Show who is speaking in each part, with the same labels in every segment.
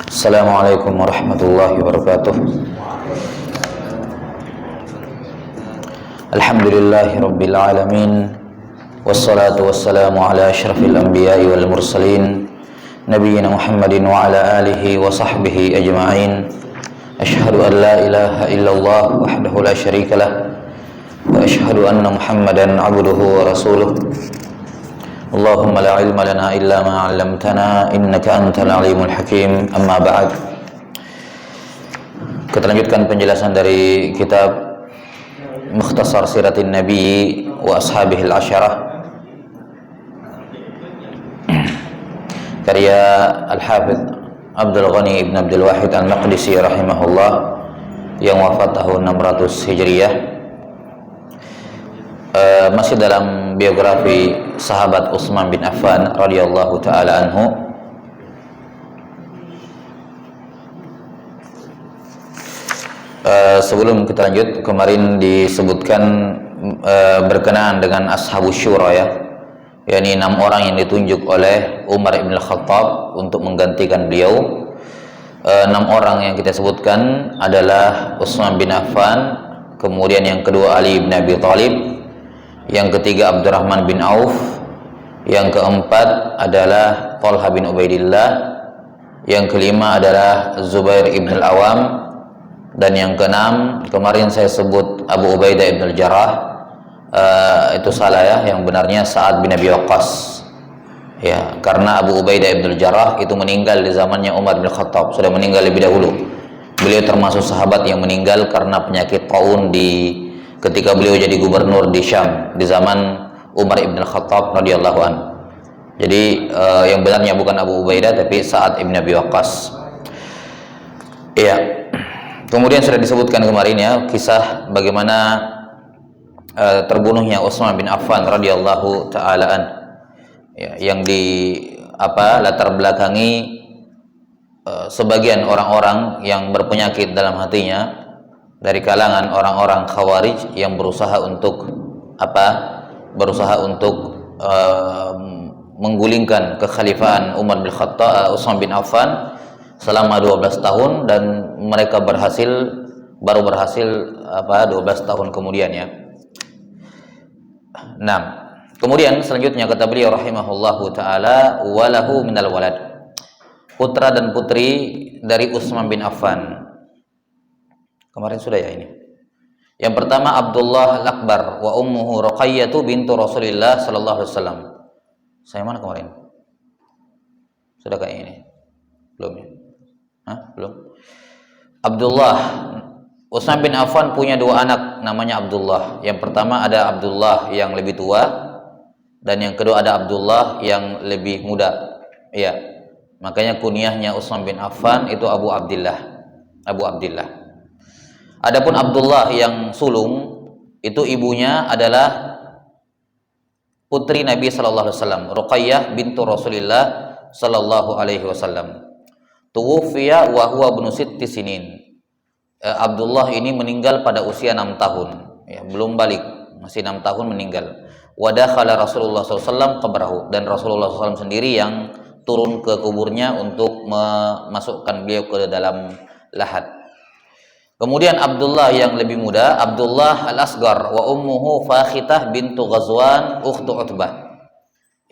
Speaker 1: Assalamualaikum warahmatullahi wabarakatuh. Alhamdulillahi rabbil alamin. Wassalatu wassalamu ala asyrafil anbiya'i wal mursalin nabiyyina Muhammadin wa ala alihi wa sahbihi ajma'in. Asyhadu an la ilaha illallah wahdahu la syarikalah wa asyhadu anna Muhammadan abduhu wa rasuluh. Allahumma la ilma lana illa ma 'allamtana innaka antal alimul hakim. Amma ba'd. Kita lanjutkan penjelasan dari kitab Mukhtasar Siratin Nabi wa Ashabihil Asyarah karya Al-Hafidz Abdul Ghani ibn Abdul Wahid Al-Maqdisi rahimahullah yang wafat tahun 600 Hijriah. Masih dalam biografi sahabat Utsman bin Affan radhiyallahu taala anhu. Sebelum kita lanjut, kemarin disebutkan berkenaan dengan Ashabus Syura ya, yakni 6 orang yang ditunjuk oleh Umar ibn Khattab untuk menggantikan beliau. 6 orang yang kita sebutkan adalah Utsman bin Affan, kemudian yang kedua Ali bin Abi Thalib, yang ketiga Abdurrahman bin Auf, yang keempat adalah Talha bin Ubaidillah, yang kelima adalah Zubair ibn al-Awam, dan yang keenam kemarin saya sebut Abu Ubaidah ibn al-Jarrah. Itu salah ya, yang benarnya Sa'ad bin Abi Waqqas ya, karena Abu Ubaidah ibn al-Jarrah itu meninggal di zamannya Umar bin Khattab, sudah meninggal lebih dahulu. Beliau termasuk sahabat yang meninggal karena penyakit taun ketika beliau jadi gubernur di Syam di zaman Umar ibn Khattab radhiyallahu anhu. Jadi yang benarnya bukan Abu Ubaidah tapi Sa'ad ibn Abi Waqqas. Iya. Kemudian sudah disebutkan kemarin ya kisah bagaimana terbunuhnya Utsman bin Affan radhiyallahu taala an. Ya, yang latar belakangi sebagian orang-orang yang berpenyakit dalam hatinya dari kalangan orang-orang Khawarij yang berusaha untuk menggulingkan kekhalifahan Umar bin Khattab, Utsman bin Affan selama 12 tahun, dan mereka baru berhasil 12 tahun kemudian ya. Nah, kemudian selanjutnya kata beliau rahimahullahu taala, walahu minal walad, putra dan putri dari Utsman bin Affan. Kemarin sudah ya ini. Yang pertama Abdullah Al-Akbar wa ummuhu Ruqayyah bintu Rasulillah sallallahu alaihi wasallam. Saya mana kemarin? Sudah kayak ini. Belum ya? Belum. Abdullah, Utsman bin Affan punya 2 anak namanya Abdullah. Yang pertama ada Abdullah yang lebih tua, dan yang kedua ada Abdullah yang lebih muda. Iya. Makanya kunyahnya Utsman bin Affan itu Abu Abdillah. Adapun Abdullah yang sulung itu ibunya adalah putri Nabi sallallahu alaihi wasallam, Ruqayyah bintu Rasulillah sallallahu alaihi wasallam. Tuwfiya wa huwa ibnu sitti sinin. Abdullah ini meninggal pada usia 6 tahun, ya, belum balik, masih 6 tahun meninggal. Wa dakhala Rasulullah sallallahu alaihi wasallam qabrahu, dan Rasulullah SAW sendiri yang turun ke kuburnya untuk memasukkan beliau ke dalam lahat. Kemudian Abdullah yang lebih muda, Abdullah Al-Asghar wa ummuhu Fakhitah bintu Ghazwan ukhtu Utbah.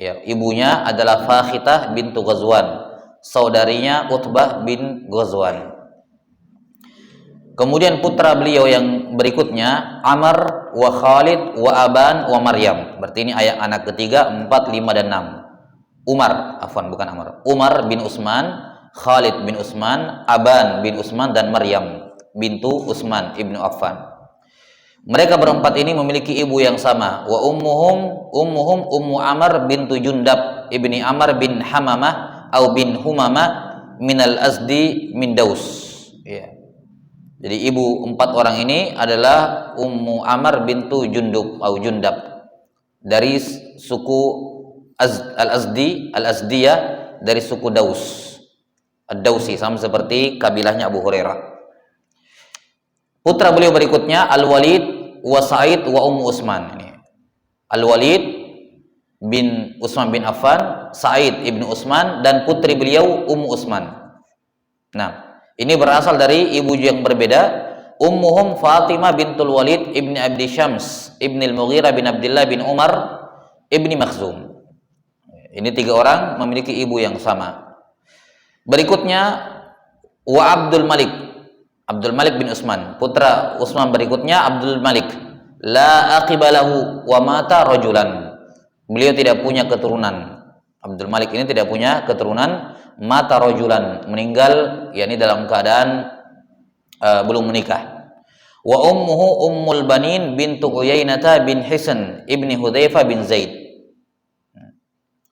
Speaker 1: Ya, ibunya adalah Fakhitah bintu Ghazwan, saudarinya Utbah bin Ghazwan. Kemudian putra beliau yang berikutnya Amr wa Khalid wa Aban wa Maryam. Berarti ini anak ketiga, 4, 5 dan 6. Umar bin Utsman, Khalid bin Utsman, Aban bin Utsman, dan Maryam bintu Utsman ibnu Affan. Mereka berempat ini memiliki ibu yang sama. Wa ummuhum Ummu Amr bintu Jundab ibni Amr bin Hamamah atau bin Humamah minal Azdi min Daus. Ya. Jadi ibu 4 orang ini adalah Ummu Amr bintu Jundub atau Jundab dari suku Al-Azdiyah, dari suku Daus. Ad-Dausi, sama seperti kabilahnya Abu Hurairah. Putra beliau berikutnya Al-Walid wa Sa'id wa Ummu Utsman. Ini Al-Walid bin Utsman bin Affan, Sa'id ibnu Utsman, dan putri beliau Ummu Utsman. Nah, ini berasal dari ibu yang berbeda. Ummuhum Fatimah bintul Walid ibni Abdi Syams ibni Al-Mughirah bin Abdullah bin Umar ibni Makhzum. Ini 3 orang memiliki ibu yang sama. Berikutnya wa Abdul Malik bin Utsman, putra Utsman berikutnya Abdul Malik. La aqibalahu wa mata rajulan. Beliau tidak punya keturunan. Abdul Malik ini tidak punya keturunan, mata rajulan, meninggal yakni dalam keadaan belum menikah. Wa ummuhu Ummul Banin bintu Uyainah bin Hisn ibni Hudzaifah bin Zaid.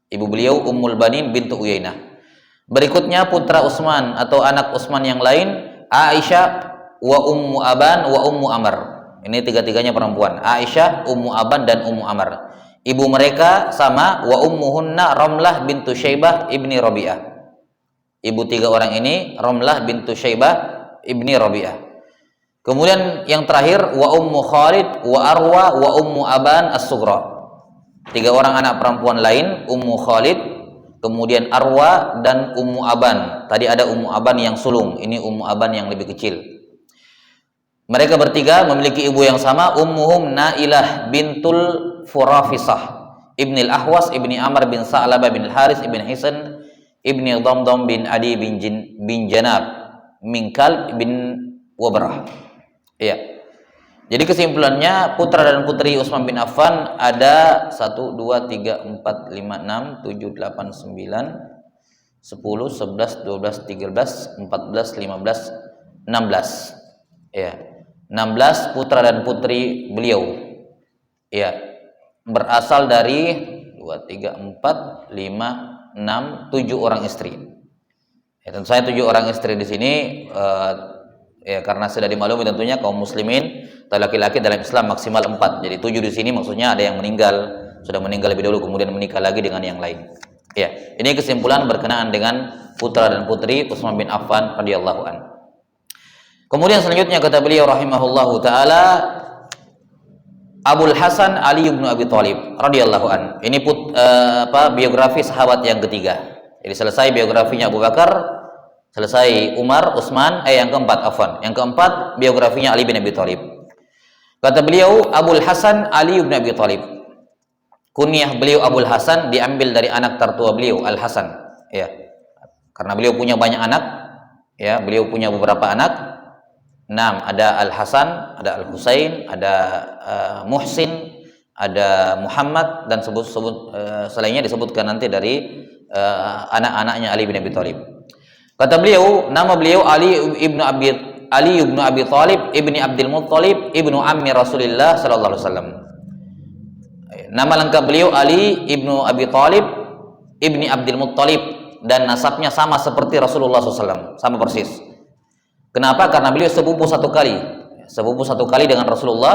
Speaker 1: Ibu beliau Ummul Banin bintu Uyainah. Berikutnya putra Utsman atau anak Utsman yang lain, Aisyah wa Ummu Aban wa Ummu Amr. Ini 3-tiganya perempuan. Aisyah, Ummu Aban dan Ummu Amr. Ibu mereka sama, wa ummuhunna Ramlah bintu Syaibah ibni Rabi'ah. Ibu 3 orang ini Ramlah bintu Syaibah ibni Rabi'ah. Kemudian yang terakhir wa Ummu Khalid wa Arwa wa Ummu Aban as-Sughra. 3 orang anak perempuan lain, Ummu Khalid, kemudian Arwa dan Ummu Aban. Tadi ada Ummu Aban yang sulung, ini Ummu Aban yang lebih kecil. Mereka bertiga memiliki ibu yang sama. Ummuhum Nailah bintul Furafisah ibni Al-Ahwas ibni Amr bin Sa'labah bin Al-Haris ibn Hisan ibni Dhamdham bin Adi bin Janab min Kalb bin Wabrah. Iya. Jadi kesimpulannya, putra dan putri Utsman bin Affan ada 1, 2, 3, 4, 5, 6, 7, 8, 9, 10, 11, 12, 13, 14, 15, 16. Ya. 16 putra dan putri beliau. Ya. Berasal dari 2, 3, 4, 5, 6, 7 orang istri. Ya, tentu saya 7 orang istri di sini ya karena sudah dimaklumi tentunya kaum muslimin atau laki-laki dalam Islam maksimal 4. Jadi 7 di sini maksudnya ada yang meninggal, sudah meninggal lebih dahulu kemudian menikah lagi dengan yang lain. Ya, ini kesimpulan berkenaan dengan putra dan putri Utsman bin Affan radhiyallahu an. Kemudian selanjutnya kata beliau rahimahullahu taala, Abul Hasan Ali bin Abi Thalib radhiyallahu an. Ini biografi sahabat yang ketiga. Jadi selesai biografinya Abu Bakar, selesai Umar, Utsman, yang keempat afwan. Yang keempat biografinya Ali bin Abi Thalib. Kata beliau Abul Hasan Ali bin Abi Thalib. Kunyah beliau Abul Hasan diambil dari anak tertua beliau Al Hasan, ya. Karena beliau punya banyak anak, ya, beliau punya beberapa anak. 6, ada Al Hasan, ada Al Husain, ada Muhsin, ada Muhammad dan selainnya disebutkan nanti dari anak-anaknya Ali bin Abi Thalib. Kata beliau, nama beliau Ali ibnu Abi Thalib ibni Abdul Muttalib ibnu Ammi Rasulillah sallallahu alaihi wasallam. Nama lengkap beliau Ali ibnu Abi Thalib ibni Abdul Muttalib dan nasabnya sama seperti Rasulullah SAW, sama persis. Kenapa? Karena beliau sepupu satu kali dengan Rasulullah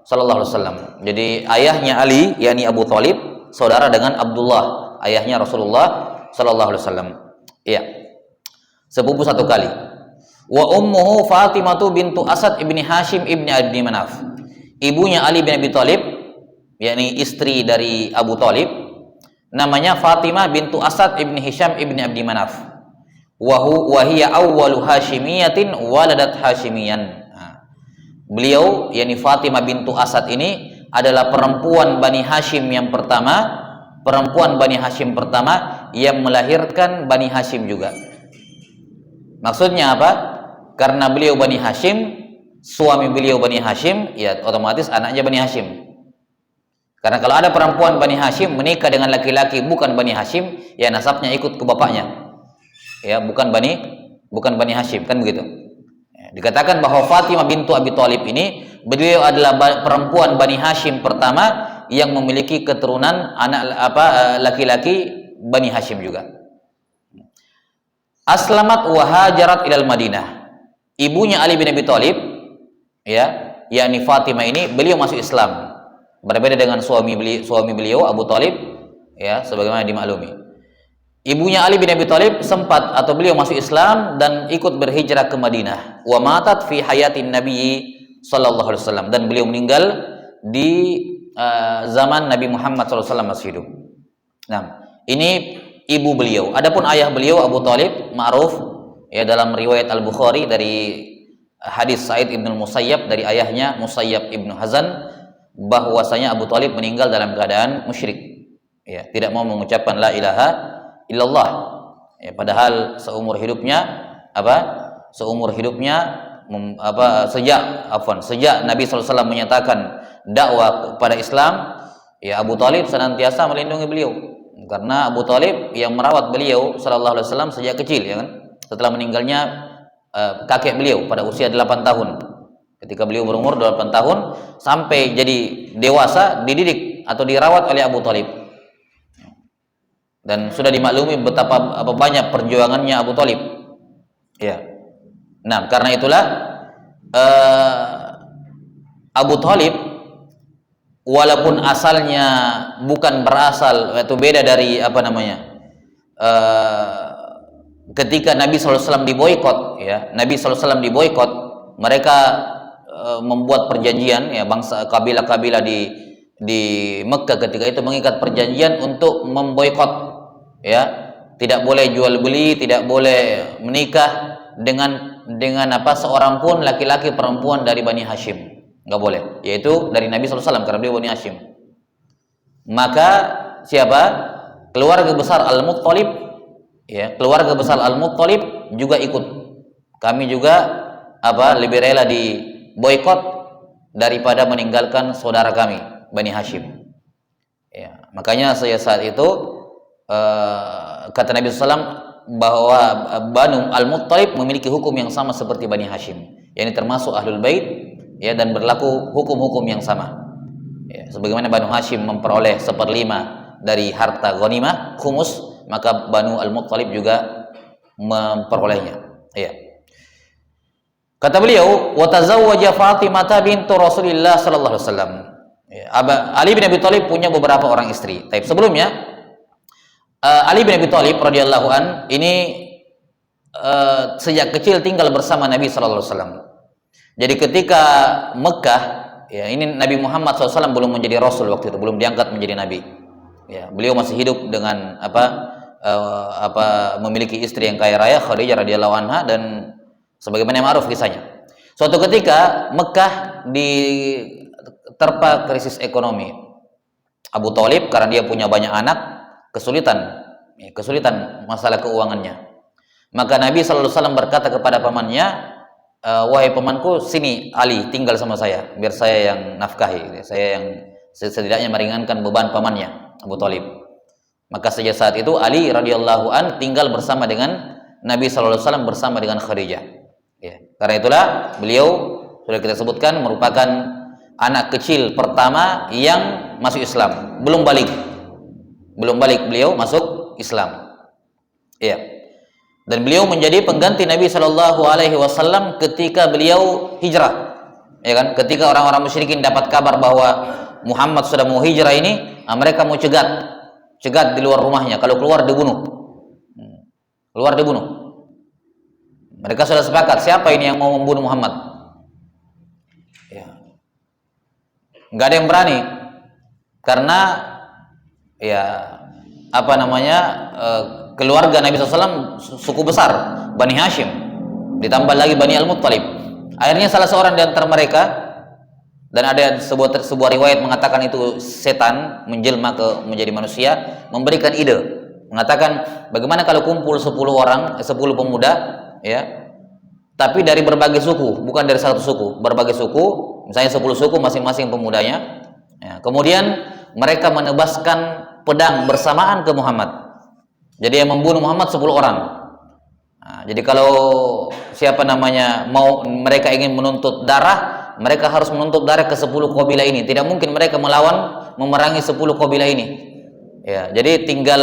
Speaker 1: sallallahu alaihi wasallam. Jadi ayahnya Ali yakni Abu Thalib saudara dengan Abdullah, ayahnya Rasulullah sallallahu alaihi wasallam. Iya. Sepupu satu kali. Wa ummuhu Fatimah bintu Asad ibni Hashim ibni Abdi Manaf. Ibunya Ali bin Abi Thalib, yakni istri dari Abu Thalib, namanya Fatimah bintu Asad ibni Hisham ibni Abdi Manaf. Wa hiya awwalu Hashimiyatin waladat Hashimiyan. Beliau, yakni Fatimah bintu Asad ini adalah perempuan Bani Hashim yang pertama, yang melahirkan Bani Hashim juga. Maksudnya apa? Karena beliau Bani Hashim, suami beliau Bani Hashim, ya otomatis anaknya Bani Hashim. Karena kalau ada perempuan Bani Hashim menikah dengan laki-laki bukan Bani Hashim, ya nasabnya ikut ke bapaknya. Ya, bukan Bani Hashim, kan begitu. Ya, dikatakan bahwa Fatimah bintu Abi Thalib ini beliau adalah perempuan Bani Hashim pertama yang memiliki keturunan laki-laki Bani Hashim juga. Aslamat wa hajarat ilal Madinah. Ibunya Ali bin Abi Thalib, ya, yakni Fatimah ini, beliau masuk Islam. Berbeda dengan suami beliau Abu Thalib, ya, sebagaimana dimaklumi. Ibunya Ali bin Abi Thalib sempat atau beliau masuk Islam dan ikut berhijrah ke Madinah. Wa matat fi hayatin Nabi sallallahu alaihi wasallam, dan beliau meninggal di zaman Nabi Muhammad sallallahu alaihi wasallam masih hidup. Nah, ini ibu beliau. Adapun ayah beliau Abu Thalib ma'ruf, ya dalam riwayat Al-Bukhari dari hadis Sa'id ibn Musayyab dari ayahnya Musayyab ibn Hazan bahwasanya Abu Thalib meninggal dalam keadaan musyrik, ya tidak mau mengucapkan la ilaha illallah, ya, padahal seumur hidupnya sejak Nabi SAW menyatakan dakwah kepada Islam, ya Abu Thalib senantiasa melindungi beliau, karena Abu Thalib yang merawat beliau sallallahu alaihi wasallam sejak kecil, ya kan, setelah meninggalnya kakek beliau pada usia 8 tahun. Ketika beliau berumur 8 tahun sampai jadi dewasa dididik atau dirawat oleh Abu Thalib. Dan sudah dimaklumi betapa banyak perjuangannya Abu Thalib. Ya. Nah, karena itulah Abu Thalib walaupun asalnya bukan berasal atau beda dari ketika Nabi SAW diboikot, ya Nabi SAW diboikot, mereka membuat perjanjian, ya bangsa kabilah-kabilah di Mekah ketika itu mengikat perjanjian untuk memboikot, ya tidak boleh jual beli, tidak boleh menikah dengan seorang pun laki-laki perempuan dari Bani Hashim, nggak boleh, yaitu dari Nabi SAW karena beliau Bani Hashim. Maka siapa? Keluarga besar Al-Muttalib, ya keluarga besar Al-Muttalib juga ikut. Kami juga lebih rela di boikot daripada meninggalkan saudara kami Bani Hashim, ya makanya saya saat itu kata Nabi SAW bahwa Banu Al-Muttalib memiliki hukum yang sama seperti Bani Hashim, yakni termasuk Ahlul Bait, ya dan berlaku hukum-hukum yang sama, ya, sebagaimana Banu Hashim memperoleh 1/5 dari harta ghanimah khumus, maka Banu Al-Muttalib juga memperolehnya, ya. Kata beliau, wa tazawwaja Fatimah bintu Rasulillah sallallahu alaihi wasallam. Ya, Ali bin Abi Thalib punya beberapa orang istri. Tapi sebelumnya Ali bin Abi Thalib radhiyallahu an ini sejak kecil tinggal bersama Nabi sallallahu alaihi wasallam. Jadi ketika Mekah, ya ini Nabi Muhammad SAW belum menjadi Rasul waktu itu, belum diangkat menjadi Nabi. Ya, beliau masih hidup dengan memiliki istri yang kaya raya, Khadijah radhiyallahu anha, dan sebagaimana yang ma'ruf kisahnya. Suatu ketika Mekah diterpa krisis ekonomi. Abu Thalib karena dia punya banyak anak, kesulitan masalah keuangannya. Maka Nabi sallallahu alaihi wasallam berkata kepada pamannya, wahai pamanku, sini Ali tinggal sama saya, biar saya yang nafkahi, saya yang setidaknya meringankan beban pamannya Abu Thalib. Maka sejak saat itu Ali radhiyallahu an tinggal bersama dengan Nabi sallallahu alaihi wasallam bersama dengan Khadijah. Ya, karena itulah beliau sudah kita sebutkan merupakan anak kecil pertama yang masuk Islam, belum balik beliau masuk Islam. Ya. Dan beliau menjadi pengganti Nabi Shallallahu Alaihi Wasallam ketika beliau hijrah, ya kan? Ketika orang-orang musyrikin dapat kabar bahwa Muhammad sudah mau hijrah ini, mereka mau cegat di luar rumahnya. Kalau keluar dibunuh, Mereka sudah sepakat siapa ini yang mau membunuh Muhammad. Ya. Nggak ada yang berani, karena ya keluarga Nabi SAW suku besar Bani Hashim, ditambah lagi Bani Al-Muttalib. Akhirnya salah seorang di antara mereka, dan ada sebuah riwayat mengatakan itu setan menjelma menjadi manusia, memberikan ide, mengatakan bagaimana kalau kumpul 10 pemuda, ya, tapi dari berbagai suku, bukan dari satu suku, berbagai suku, misalnya 10 suku masing-masing pemudanya, ya, kemudian mereka menebaskan pedang bersamaan ke Muhammad. Jadi yang membunuh Muhammad 10 orang. Nah, jadi kalau mereka ingin menuntut darah, mereka harus menuntut darah ke 10 kabilah ini. Tidak mungkin mereka memerangi 10 kabilah ini. Ya, jadi tinggal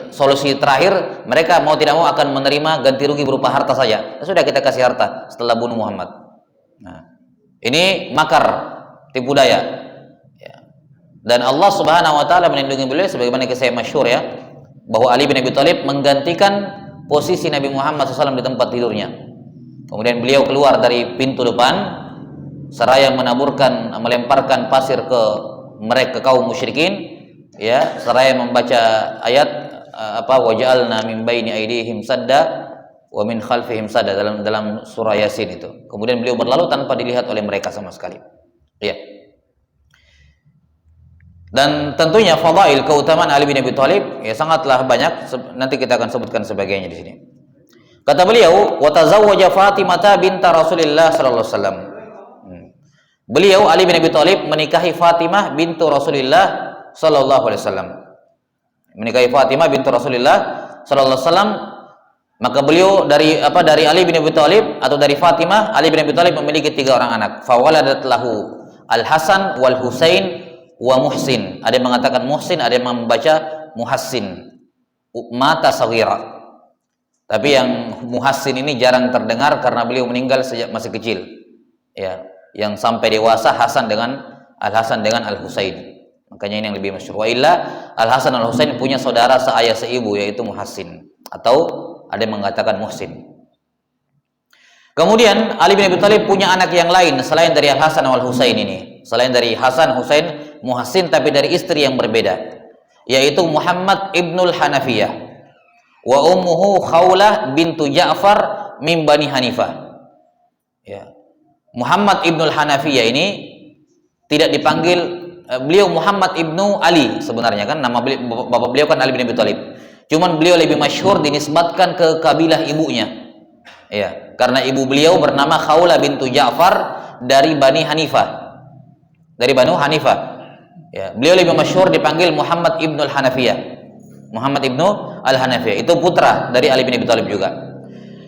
Speaker 1: solusi terakhir, mereka mau tidak mau akan menerima ganti rugi berupa harta saja. Sudah kita kasih harta setelah bunuh Muhammad. Nah, ini makar, tipu daya. Ya. Dan Allah Subhanahu wa taala melindungi beliau sebagaimana kisah masyhur, ya, bahwa Ali bin Abi Thalib menggantikan posisi Nabi Muhammad SAW di tempat tidurnya. Kemudian beliau keluar dari pintu depan seraya melemparkan pasir ke mereka kaum musyrikin, ya, seraya membaca ayat waja'alna min baini aydihim sadda wa min khalfihim sada, dalam surah Yasin itu. Kemudian beliau berlalu tanpa dilihat oleh mereka sama sekali. Ya. Dan tentunya fadail, keutamaan Ali bin Abi Thalib ya sangatlah banyak, nanti kita akan sebutkan sebagainya di sini. Kata beliau, wa tazawwaja Fatimah binta Rasulillah sallallahu alaihi wasallam. Beliau Ali bin Abi Thalib menikahi Fatimah bintu Rasulillah sallallahu alaihi wasallam. Menikahi Fatimah bintu Rasulillah sallallahu alaihi wasallam, maka beliau dari Ali bin Abi Thalib atau dari Fatimah, Ali bin Abi Thalib memiliki 3 orang anak. Fawaladat lahu Al-Hasan wal Husain wa Muhsin. Ada yang mengatakan Muhsin, ada yang membaca Muhassin. Mata saghira. Tapi yang Muhassin ini jarang terdengar karena beliau meninggal sejak masih kecil. Ya, yang sampai dewasa Hasan dengan Al-Hasan dengan Al-Husain. Makanya ini yang lebih masyhur. Wa illa Al-Hasan Al-Husain punya saudara seayah seibu yaitu Muhassin, atau ada yang mengatakan Muhsin. Kemudian Ali bin Abi Thalib punya anak yang lain selain dari Al-Hasan wal Husain ini. Selain dari Hasan, Husain, Muhassin, tapi dari istri yang berbeda, yaitu Muhammad ibnul Hanafiyah wa ummuhu Khawlah bintu Ja'far min Bani Hanifah. Ya. Muhammad ibnul Hanafiyah ini tidak dipanggil beliau Muhammad ibnu Ali sebenarnya, kan nama bapak beliau kan Ali bin Abi Thalib. Cuman beliau lebih masyhur dinisbatkan ke kabilah ibunya. Ya, karena ibu beliau bernama Khawlah bintu Ja'far dari Bani Hanifah. Dari Banu Hanifah. Ya, beliau lebih masyhur dipanggil Muhammad ibnu Al-Hanafiyah. Muhammad ibnu Al-Hanafiyah itu putra dari Ali bin Abi Thalib juga.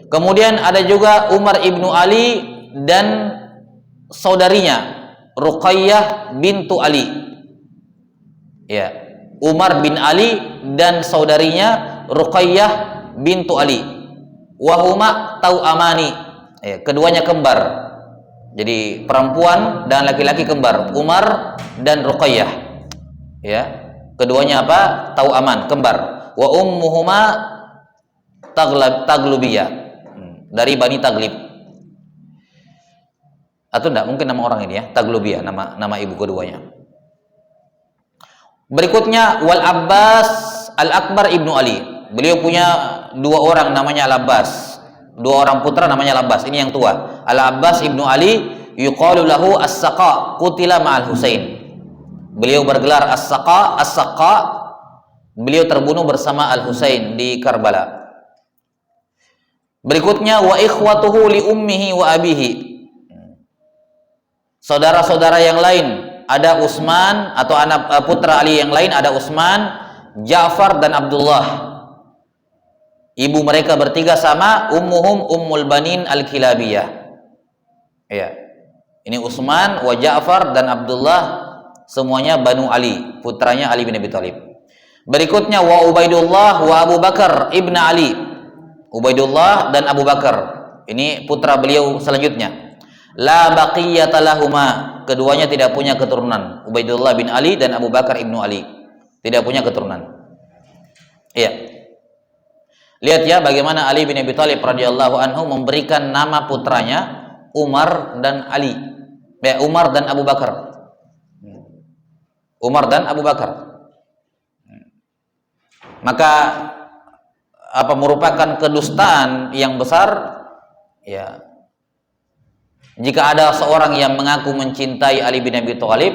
Speaker 1: Kemudian ada juga Umar ibnu Ali dan saudarinya Ruqayyah bintu Ali. Ya, Umar bin Ali dan saudarinya Ruqayyah bintu Ali. Wahuma tau'amani. Ya, keduanya kembar. Jadi perempuan dan laki-laki kembar, Umar dan Ruqayyah. Ya, keduanya apa? Tau'aman, kembar. Wa ummuhuma Taglubiyah, dari Bani Taglib. Atau enggak, mungkin nama orang ini ya, Taglubiyah, nama ibu keduanya. Berikutnya Wal Abbas Al-Akbar ibnu Ali. Beliau punya 2 orang namanya Al-Abbas. 2 orang putra namanya Al-Abbas. Ini yang tua. Al-Abbas ibnu Ali yuqalu lahu As-Saqa, qutila ma'al Husain. Beliau bergelar As-Saqa. As-Saqa, beliau terbunuh bersama Al-Husain di Karbala. Berikutnya wa ikhwatuhu li ummihi wa abihi. Saudara-saudara yang lain ada Utsman, atau anak putra Ali yang lain ada Utsman, Ja'far dan Abdullah. Ibu mereka bertiga sama, ummuhum Ummul Banin Al-Kilabiyah. Ya. Ini Utsman, wa Ja'far dan Abdullah, semuanya Banu Ali, putranya Ali bin Abi Thalib. Berikutnya wa Ubaidullah wa Abu Bakar ibn Ali. Ubaidullah dan Abu Bakar. Ini putra beliau selanjutnya. La baqiyata lahuma, keduanya tidak punya keturunan. Ubaidullah bin Ali dan Abu Bakar ibnu Ali tidak punya keturunan. Iya. Lihat ya bagaimana Ali bin Abi Thalib radhiyallahu anhu memberikan nama putranya Umar dan Ali. Ya, Umar dan Abu Bakar. Umar dan Abu Bakar. Maka merupakan kedustaan yang besar ya. Jika ada seorang yang mengaku mencintai Ali bin Abi Thalib,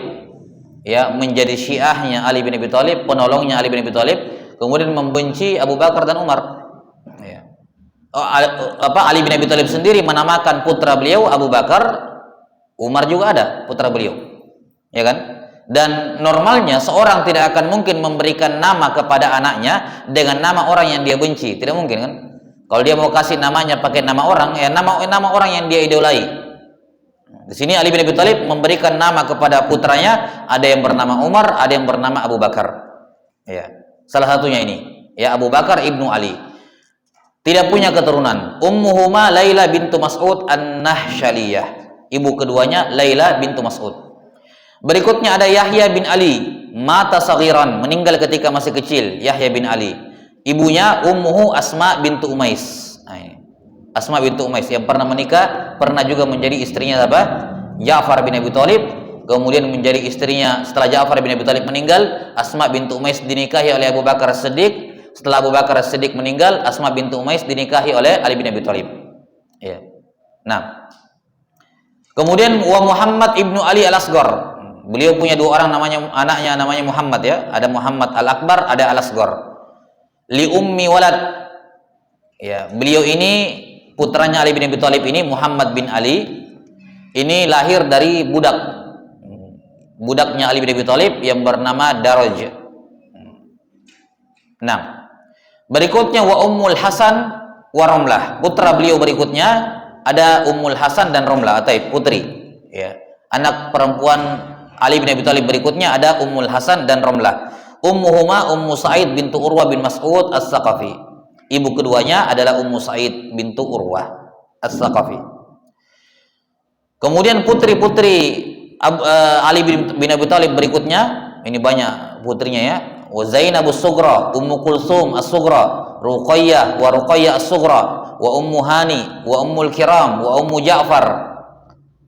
Speaker 1: ya, menjadi syiahnya Ali bin Abi Thalib, penolongnya Ali bin Abi Thalib, kemudian membenci Abu Bakar dan Umar. Ya. Ali bin Abi Thalib sendiri menamakan putra beliau Abu Bakar, Umar juga ada putra beliau, ya kan? Dan normalnya seorang tidak akan mungkin memberikan nama kepada anaknya dengan nama orang yang dia benci, tidak mungkin kan? Kalau dia mau kasih namanya pakai nama orang, ya nama orang yang dia idolai. Di sini Ali bin Abi Thalib memberikan nama kepada putranya, ada yang bernama Umar, ada yang bernama Abu Bakar. Ya, salah satunya ini, ya, Abu Bakar ibnu Ali. Tidak punya keturunan. Ummuhuma Laila bintu Mas'ud An-Nahsyaliyah. Ibu keduanya Laila bintu Mas'ud. Berikutnya ada Yahya bin Ali, mata saghiran, meninggal ketika masih kecil. Yahya bin Ali. Ibunya ummuhu Asma bintu Umais. Nah, ini. Asma bintu Umais yang pernah menikah, pernah juga menjadi istrinya apa? Ja'far bin Abi Thalib, kemudian menjadi istrinya setelah Ja'far bin Abi Thalib meninggal. Asma bintu Umais dinikahi oleh Abu Bakar Siddiq setelah Abu Bakar As-Siddiq meninggal, Asma bintu Umais dinikahi oleh Ali bin Abi Thalib. Ya. Nah, kemudian wa Muhammad ibnu Ali Al-Asghar. Beliau punya dua orang anaknya namanya Muhammad ya. Ada Muhammad Al-Akbar, ada Al-Asghar. Li ummi walad. Ya, beliau ini putranya Ali bin Abi Thalib ini Muhammad bin Ali ini lahir dari budaknya Ali bin Abi Thalib yang bernama Daraj. Nah, berikutnya wa Ummul Hasan wa Ramlah. Putra beliau berikutnya ada Ummul Hasan dan Ramlah, atau putri. Ya. Anak perempuan Ali bin Abi Thalib berikutnya ada Ummul Hasan dan Ramlah. Ummuhuma Ummu Sa'id bintu Urwah bin Mas'ud As-Saqafi. Ibu keduanya adalah Ummu Sa'id bintu Urwah As-Saqafi. Kemudian putri-putri Ali bin Abi Thalib berikutnya, ini banyak putrinya ya. Wa Zainab As-Sughra, Ummu Kulsum As-Sughra, Ruqayyah wa Ruqayyah As-Sughra, wa Ummu Hani, wa Ummul Kiram, wa Ummu Ja'far.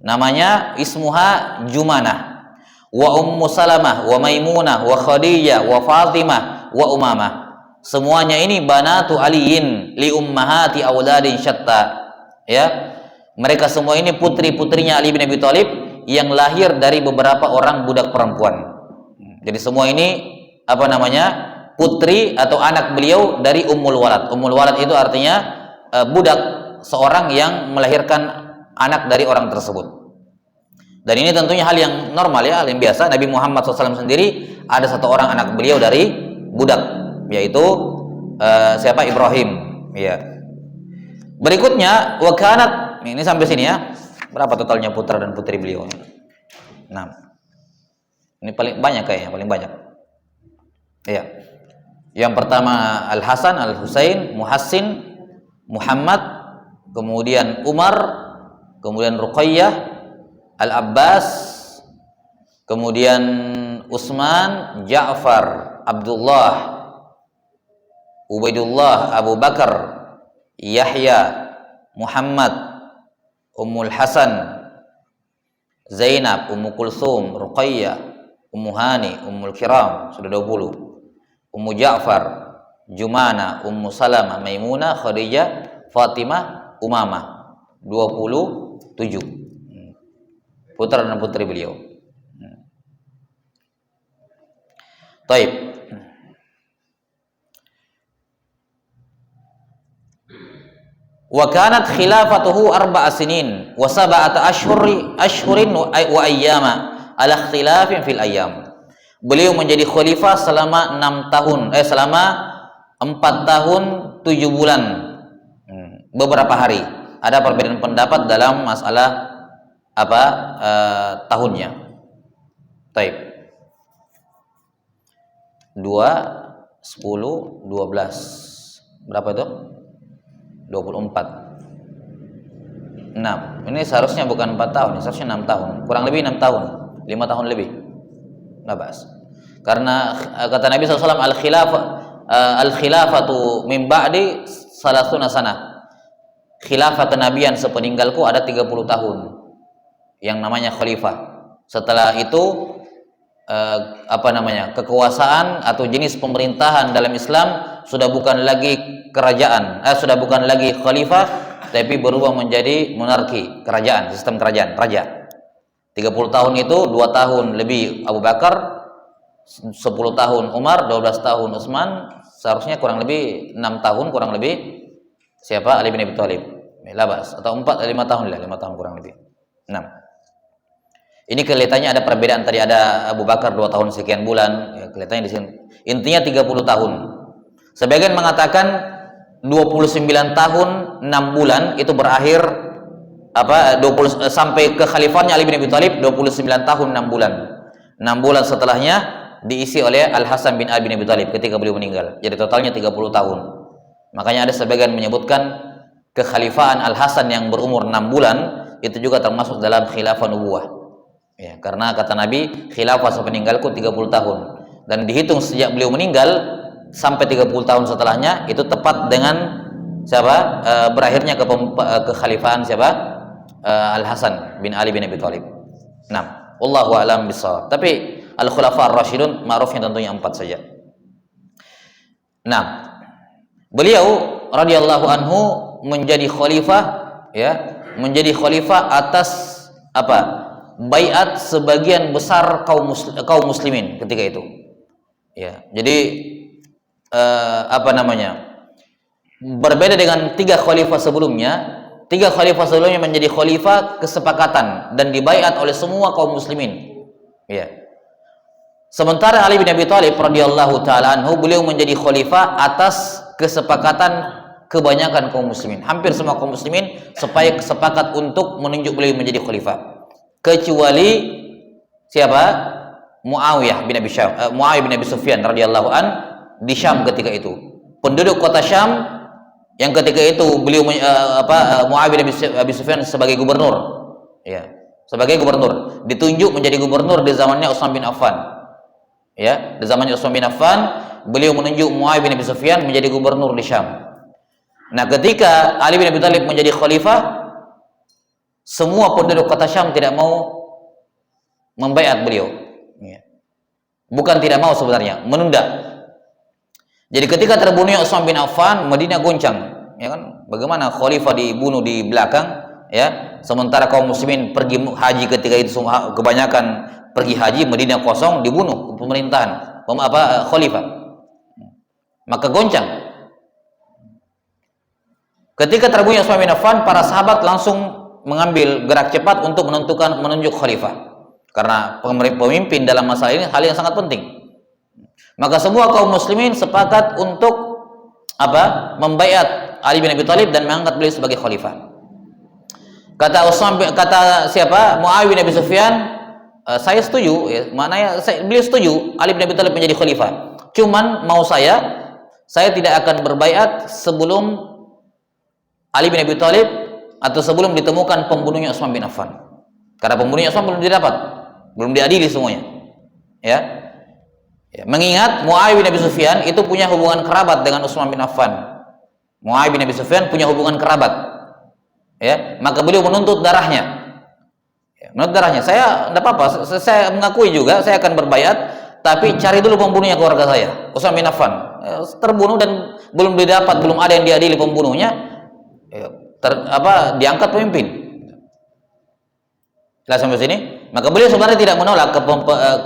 Speaker 1: Namanya ismuha Jumanah. Wa Ummu Salamah, wa Maimunah, wa Khadijah, wa Fatimah, wa Umamah. Semuanya ini banatu aliyin li ummahati auladin syatta. Ya. Mereka semua ini putri-putrinya Ali bin Abi Thalib yang lahir dari beberapa orang budak perempuan. Jadi semua ini putri atau anak beliau dari Ummul Walad. Ummul Walad itu artinya budak, seorang yang melahirkan anak dari orang tersebut. Dan ini tentunya hal yang normal ya, hal yang biasa. Nabi Muhammad SAW sendiri ada satu orang anak beliau dari budak, yaitu siapa? Ibrahim. Ya. Berikutnya wakanat, ini sampai sini ya. Berapa totalnya putra dan putri beliau? 6. Ini paling banyak kayaknya, paling banyak. Iya. Yang pertama Al Hasan, Al Husain, Muhassin, Muhammad, kemudian Umar, kemudian Ruqayyah, Al Abbas, kemudian Utsman, Ja'far, Abdullah, Ubaidullah, Abu Bakar, Yahya, Muhammad, Ummul Hasan, Zainab, Ummu Kulsum, Ruqayyah, Ummu Hani, Ummul Kiram, sudah 20. Ummu Ja'far, Jumana, Ummu Salamah, Maimunah, Khadijah, Fatimah, Umamah. 27 putra dan putri beliau. Taib. Wa kanat khilafatuhu 4 sinin wa 7 ashhurin wa ayyama ala ikhtilafin fil ayyam. Beliau menjadi khalifah selama 4 tahun 7 bulan, beberapa hari. Ada perbedaan pendapat dalam masalah tahunnya. Taib. 2, 10, 12. Berapa itu? 24. 6. Ini seharusnya bukan 4 tahun, seharusnya 6 tahun. Kurang lebih 6 tahun. 5 tahun lebih. Enggak bahas. Karena kata Nabi SAW, al-khilafatu min ba'di salasuna sanah. Khilafah kenabian sepeninggalku ada 30 tahun. Yang namanya khalifah. Setelah itu kekuasaan atau jenis pemerintahan dalam Islam sudah bukan lagi kerajaan, sudah bukan lagi khalifah, tapi berubah menjadi monarki, kerajaan, sistem kerajaan, raja. 30 tahun itu 2 tahun lebih Abu Bakar, 10 tahun Umar, 12 tahun Utsman, seharusnya kurang lebih 6 tahun kurang lebih siapa? Ali bin Abi Thalib. Labas atau 5 tahun lah, 5 tahun kurang lebih. 6. Ini kelihatannya ada perbedaan, tadi ada Abu Bakar 2 tahun sekian bulan, ya, kelihatannya di sini. Intinya 30 tahun. Sebagian mengatakan 29 tahun 6 bulan itu berakhir sampai ke khalifahnya Ali bin Abi Thalib 29 tahun 6 bulan. 6 bulan setelahnya diisi oleh Al Hasan bin Ali bin Abi Thalib ketika beliau meninggal. Jadi totalnya 30 tahun. Makanya ada sebagian menyebutkan kekhalifahan Al Hasan yang berumur 6 bulan itu juga termasuk dalam khilafah nubuwah. Ya, karena kata Nabi, khilafah sepeninggalku 30 tahun. Dan dihitung sejak beliau meninggal sampai 30 tahun setelahnya, itu tepat dengan siapa? Berakhirnya kekhalifahan siapa? Al Hasan bin Ali bin Abi Thalib. Nah, wallahu a'lam bishawab. Tapi al-khulafa ar-rasyidun ma'rufnya tentunya 4 saja. Nah, Beliau radhiyallahu anhu menjadi khalifah, ya, menjadi khalifah atas apa? Baiat sebagian besar kaum muslimin ketika itu. Ya, jadi apa namanya? Berbeda dengan tiga khalifah sebelumnya. Tiga khalifah sebelumnya menjadi khalifah kesepakatan dan dibaiat oleh semua kaum muslimin. Ya. Sementara Ali bin Abi Thalib radhiyallahu taala anhu, beliau menjadi khalifah atas kesepakatan kebanyakan kaum muslimin. Hampir semua kaum muslimin sepakat untuk menunjuk beliau menjadi khalifah. Kecuali siapa? Muawiyah bin Abi Sufyan radhiyallahu an di Syam ketika itu. Penduduk kota Syam yang ketika itu beliau Muawiyah bin Abi Sufyan sebagai gubernur, ya, sebagai gubernur, ditunjuk menjadi gubernur di zamannya Utsman bin Affan. Ya, di zamannya Utsman bin Affan, beliau menunjuk Muawiyah bin Abi Sufyan menjadi gubernur di Syam. Nah, ketika Ali bin Abi Thalib menjadi khalifah, semua penduduk kota Syam tidak mau membaiat beliau. Ya. Bukan tidak mau sebenarnya, menunda. Jadi ketika terbunuhnya Utsman bin Affan, Madinah goncang, ya kan? Bagaimana khalifah dibunuh di belakang, ya? Sementara kaum muslimin pergi haji ketika itu semua kebanyakan pergi haji, Madinah kosong, dibunuh pemerintahan khalifah. Maka goncang. Ketika terbunuhnya Utsman bin Affan, para sahabat langsung mengambil gerak cepat untuk menunjuk khalifah. Karena pemimpin dalam masalah ini hal yang sangat penting. Maka semua kaum muslimin sepakat untuk membaiat Ali bin Abi Thalib dan mengangkat beliau sebagai khalifah. Kata Muawiyah bin Abi Sufyan, saya setuju, ya, beliau setuju Ali bin Abi Thalib menjadi khalifah. Cuman mau saya tidak akan berbaiat sebelum Ali bin Abi Thalib atau sebelum ditemukan pembunuhnya Utsman bin Affan. Karena pembunuhnya Utsman belum didapat, belum diadili semuanya. Ya. Ya, mengingat Muawiyah bin Abi Sufyan itu punya hubungan kerabat dengan Utsman bin Affan. Muawiyah bin Abi Sufyan punya hubungan kerabat. Ya, maka beliau menuntut darahnya. Ya, menuntut darahnya. Saya tidak apa-apa, saya mengakui juga saya akan berbaiat, tapi cari dulu pembunuhnya keluarga saya, Utsman bin Affan. Ya, terbunuh dan belum didapat, belum ada yang diadili pembunuhnya. Ya, diangkat pemimpin. Jelas sampai sini? Maka beliau sebenarnya tidak menolak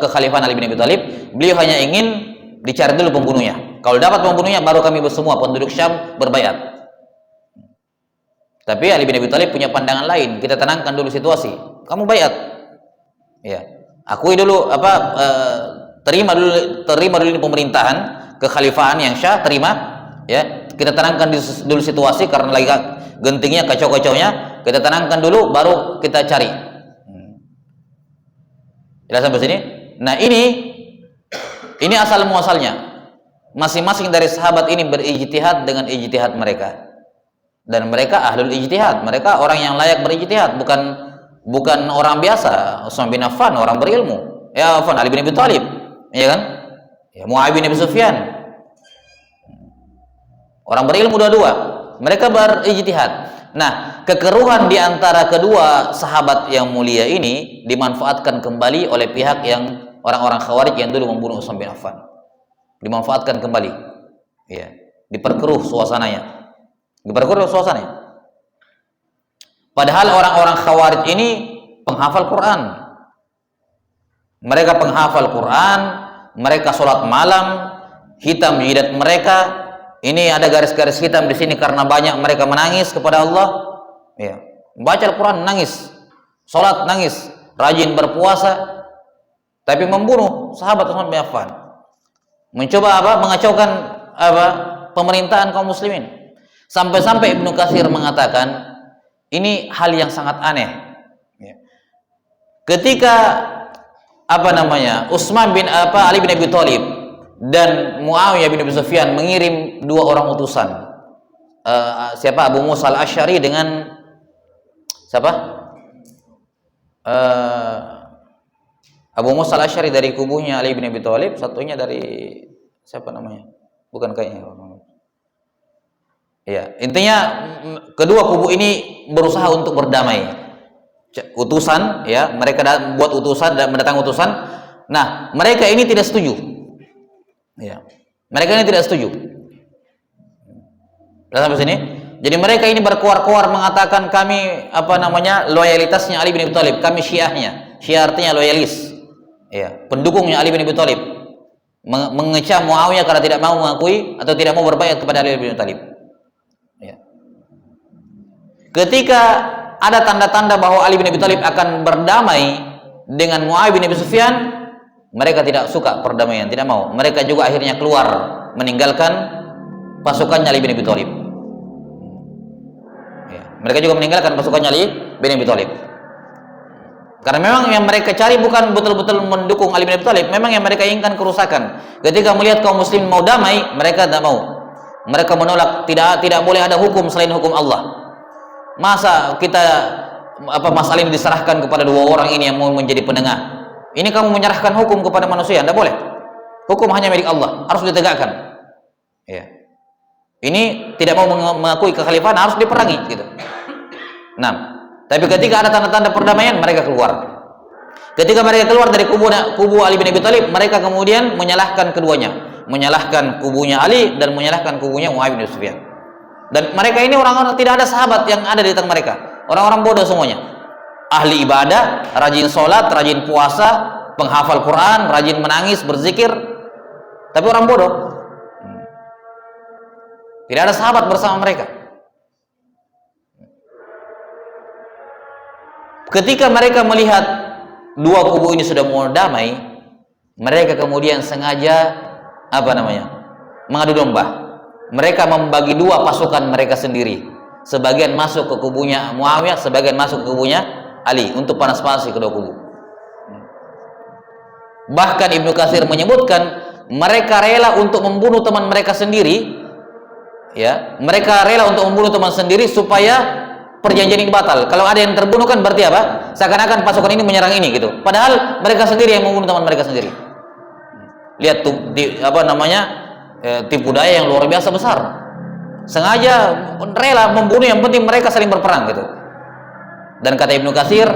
Speaker 1: kekhalifahan Ali bin Abi Thalib. Beliau hanya ingin dicari dulu pembunuhnya. Kalau dapat pembunuhnya, baru kami semua penduduk Syam berbaiat. Tapi Ali bin Abi Thalib punya pandangan lain. Kita tenangkan dulu situasi. Kamu baiat. Ya. Akui dulu terima dulu ini pemerintahan, kekhalifahan yang syah, terima. Ya. Kita tenangkan dulu situasi karena lagi gentingnya, kacau-kacaunya. Kita tenangkan dulu, baru kita cari. Jelas sampai sini? Nah, ini asal muasalnya. Masing-masing dari sahabat ini berijtihad dengan ijtihad mereka. Dan mereka ahlul ijtihad. Mereka orang yang layak berijtihad, bukan orang biasa. Utsman bin Affan orang berilmu. Ya, Ali bin Abi Thalib, ya kan? Ya, Muawiyah bin Abi Sufyan. Orang berilmu dua-dua. Mereka berijtihad. Nah, kekeruhan di antara kedua sahabat yang mulia ini dimanfaatkan kembali oleh pihak yang orang-orang Khawarij yang dulu membunuh Utsman bin Affan. Dimanfaatkan kembali. Ya, diperkeruh suasananya. Padahal orang-orang Khawarij ini penghafal Quran. Mereka penghafal Quran, mereka sholat malam, hitam di jidat mereka. Ini ada garis-garis hitam di sini karena banyak mereka menangis kepada Allah. Ya, baca Al-Quran nangis, sholat nangis, rajin berpuasa, tapi membunuh sahabat Utsman bin Affan. Mencoba mengacaukan pemerintahan kaum muslimin. Sampai-sampai Ibnu Katsir mengatakan ini hal yang sangat aneh. Ya. Ketika Ali bin Abi Thalib dan Muawiyah bin Abi Sufyan mengirim dua orang utusan, Abu Musa al-Asy'ari dengan Abu Musa al-Asy'ari dari kubunya Ali bin Abi Thalib, satunya dari bukan kayaknya. Ya, intinya kedua kubu ini berusaha untuk berdamai. Utusan, ya, mereka buat utusan dan mendatang utusan. Nah, mereka ini tidak setuju. Ya. Mereka ini tidak setuju. Sudah sampai sini? Jadi mereka ini berkuar-kuar mengatakan kami loyalitasnya Ali bin Abi Thalib, kami Syiahnya. Syiah artinya loyalis. Ya, pendukungnya Ali bin Abi Thalib. Mengecam Muawiyah karena tidak mau mengakui atau tidak mau berbaiat kepada Ali bin Abi Thalib. Ya. Ketika ada tanda-tanda bahwa Ali bin Abi Thalib akan berdamai dengan Muawiyah bin Abi Sufyan, mereka tidak suka perdamaian, tidak mau. Mereka juga akhirnya keluar meninggalkan pasukannya Ali bin Abi Thalib. Mereka juga meninggalkan pasukannya Ali bin Abi Thalib. Karena memang yang mereka cari bukan betul-betul mendukung Ali bin Abi Thalib, memang yang mereka inginkan kerusakan. Ketika melihat kaum muslim mau damai, mereka tidak mau. Mereka menolak, tidak boleh ada hukum selain hukum Allah. Masa kita masalah ini diserahkan kepada dua orang ini yang mau menjadi penengah? Ini kamu menyerahkan hukum kepada manusia, tidak boleh. Hukum hanya milik Allah, harus ditegakkan. Ya. Ini tidak mau mengakui kekhalifahan, harus diperangi gitu. Nah, tapi ketika ada tanda-tanda perdamaian, mereka keluar. Ketika mereka keluar dari kubu Ali bin Abi Thalib, mereka kemudian menyalahkan keduanya, menyalahkan kubunya Ali dan menyalahkan kubunya Muawiyah bin Sufyan. Dan mereka ini orang-orang, tidak ada sahabat yang ada di tengah mereka, orang-orang bodoh semuanya. Ahli ibadah, rajin sholat, rajin puasa, penghafal Quran, rajin menangis, berzikir, tapi orang bodoh. Tidak ada sahabat bersama mereka. Ketika mereka melihat dua kubu ini sudah mau damai, mereka kemudian sengaja mengadu domba. Mereka membagi dua pasukan mereka sendiri. Sebagian masuk ke kubunya Muawiyah, sebagian masuk ke kubunya Ali untuk panas-panasi kedua kubu. Bahkan Ibnu Katsir menyebutkan mereka rela untuk membunuh teman mereka sendiri. Ya, mereka rela untuk membunuh teman sendiri supaya perjanjian ini batal. Kalau ada yang terbunuh kan berarti apa? Seakan-akan pasukan ini menyerang ini gitu. Padahal mereka sendiri yang membunuh teman mereka sendiri. Lihat tuh tipu daya yang luar biasa besar. Sengaja rela membunuh, yang penting mereka saling berperang gitu. Dan kata Ibnu Katsir,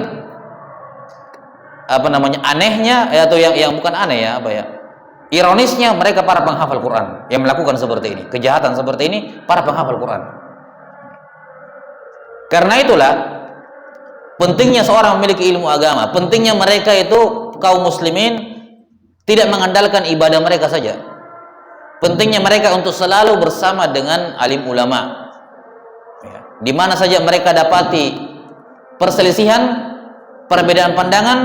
Speaker 1: anehnya atau yang bukan aneh ironisnya, mereka para penghafal Quran yang melakukan seperti ini, kejahatan seperti ini, para penghafal Quran. Karena itulah pentingnya seorang memiliki ilmu agama, pentingnya mereka itu kaum muslimin tidak mengandalkan ibadah mereka saja. Pentingnya mereka untuk selalu bersama dengan alim ulama. Di mana saja mereka dapati perselisihan, perbedaan pandangan,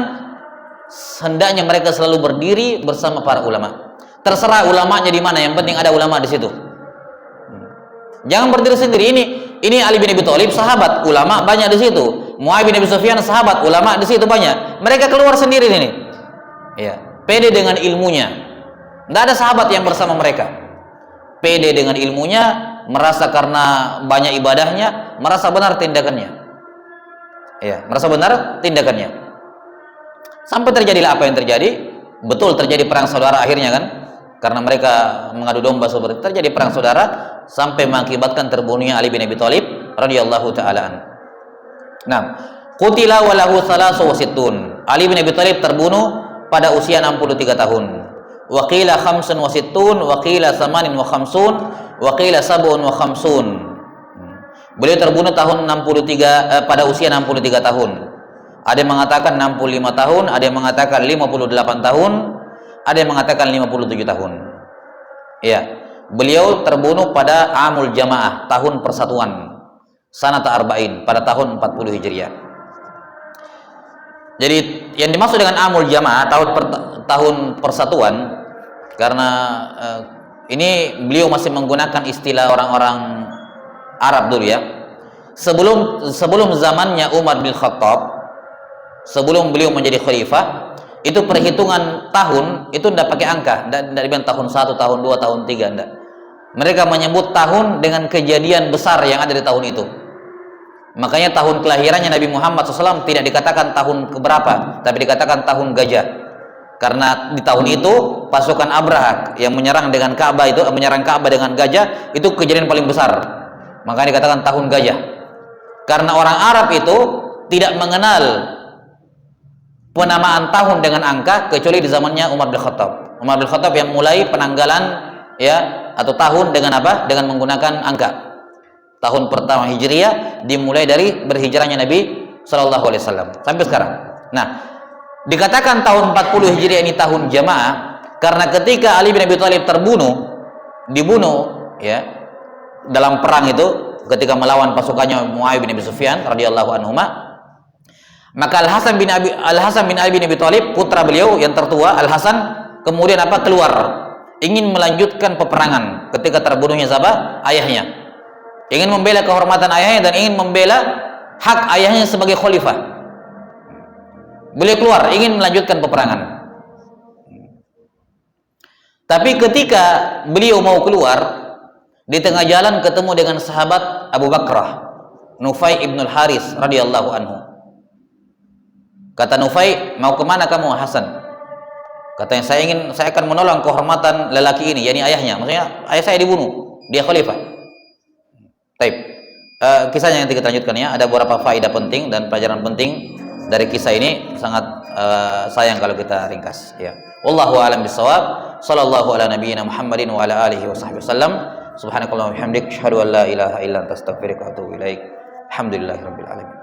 Speaker 1: hendaknya mereka selalu berdiri bersama para ulama. Terserah ulamanya di mana, yang penting ada ulama di situ. Jangan berdiri sendiri. Ini Ali bin Abi Thalib sahabat, ulama banyak di situ. Muawiyah bin Abi Sufyan sahabat, ulama di situ banyak. Mereka keluar sendiri ini. Ya, pede dengan ilmunya. Tidak ada sahabat yang bersama mereka. Pede dengan ilmunya, merasa karena banyak ibadahnya, merasa benar tindakannya. Ya, merasa benar tindakannya. Sampai terjadilah apa yang terjadi. Betul terjadi perang saudara akhirnya kan, karena mereka mengadu domba seperti terjadi perang saudara sampai mengakibatkan terbunuhnya Ali bin Abi Thalib radhiyallahu taala an. Nah, qutila wa lahu 63. Ali bin Abi Thalib terbunuh pada usia 63 tahun. Wa qila 65 wa qila 58 wa qila 57. Beliau terbunuh tahun 63 pada usia 63 tahun. Ada yang mengatakan 65 tahun, ada yang mengatakan 58 tahun, ada yang mengatakan 57 tahun. Ya, beliau terbunuh pada Amul Jamaah, tahun persatuan, sanata arba'in, pada tahun 40 Hijriah. Jadi yang dimaksud dengan Amul Jamaah, tahun persatuan, karena ini beliau masih menggunakan istilah orang-orang Arab dulu ya. Sebelum zamannya Umar bin Khattab, sebelum beliau menjadi khalifah, itu perhitungan tahun itu tidak pakai angka, tidak dibilang tahun 1, tahun 2, tahun 3, tidak. Mereka menyebut tahun dengan kejadian besar yang ada di tahun itu. Makanya tahun kelahirannya Nabi Muhammad SAW tidak dikatakan tahun keberapa, tapi dikatakan tahun gajah. Karena di tahun itu pasukan Abraha yang menyerang dengan Ka'bah itu, menyerang Ka'bah dengan gajah, itu kejadian paling besar. Makanya dikatakan tahun gajah. Karena orang Arab itu tidak mengenal penamaan tahun dengan angka kecuali di zamannya Umar bin Khattab. Umar bin Khattab yang mulai penanggalan ya atau tahun dengan apa? Dengan menggunakan angka. tahun pertama Hijriah dimulai dari berhijrahnya Nabi Shallallahu Alaihi Wasallam sampai sekarang. Nah, dikatakan tahun 40 Hijriah ini tahun jamaah karena ketika Ali bin Abi Thalib dibunuh ya dalam perang itu ketika melawan pasukannya Muawiyah bin Abi Sufyan radhiyallahu anhuma, maka Al Hasan bin Ali bin Abi Thalib, putra beliau yang tertua Al Hasan, kemudian keluar ingin melanjutkan peperangan ketika terbunuhnya siapa? Ayahnya. Ingin membela kehormatan ayahnya dan ingin membela hak ayahnya sebagai khalifah. Beliau keluar ingin melanjutkan peperangan. Tapi ketika beliau mau keluar, di tengah jalan ketemu dengan sahabat Abu Bakrah, Nufai ibn al-Haris radhiyallahu anhu. Kata Nufai, mau kemana kamu Hasan? Katanya, saya akan menolong kehormatan lelaki ini, yakni ayahnya. Maksudnya ayah saya dibunuh, dia khalifah. Baik. Kisahnya nanti kita lanjutkan ya. Ada beberapa faedah penting dan pelajaran penting dari kisah ini, sangat sayang kalau kita ringkas ya. Wallahu a'lam bishawab. Sallallahu ala nabiyyina Muhammadin wa ala alihi wa sahbihi wasallam. Subhanakallahumma wa bihamdik, asyhadu an la ilaha illa anta, astaghfiruka wa atubu ilaik. Alhamdulillahirabbil alamin.